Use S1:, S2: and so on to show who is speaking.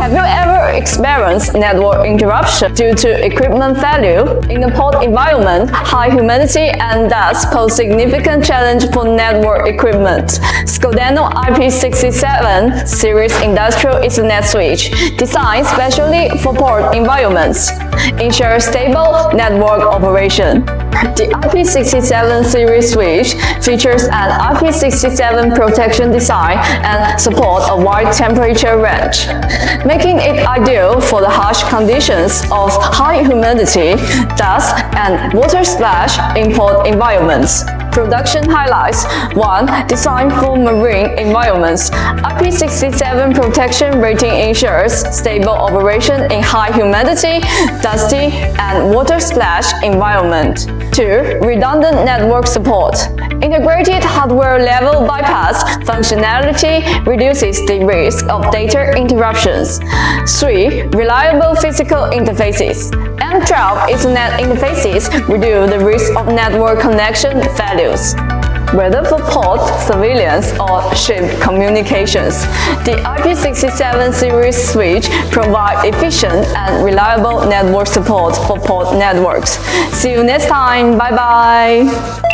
S1: Have you ever experienced network interruption due to equipment failure? In the pod environment, high humidity and dust pose significant challenge for network equipment. Scodeno IP67 series industrial Ethernet switch, designed specially for pod environments, ensures stable network operation. The IP67 series switch features an IP67 protection design and support a wide temperature range, making it ideal for the harsh conditions of high humidity, dust, and water splash in pod environments. Production highlights: 1. Designed for marine environments. IP67 protection rating ensures stable operation in high humidity, dusty, and water splash environment. 2. Redundant network support. Integrated hardware-level bypass functionality reduces the risk of data interruptions. 3. Reliable physical interfaces. M12 Ethernet interfaces reduce the risk of network connection failures. Whether for pod, surveillance, or ship communications, the IP67 series switch provides efficient and reliable network support for pod networks. See you next time. Bye bye.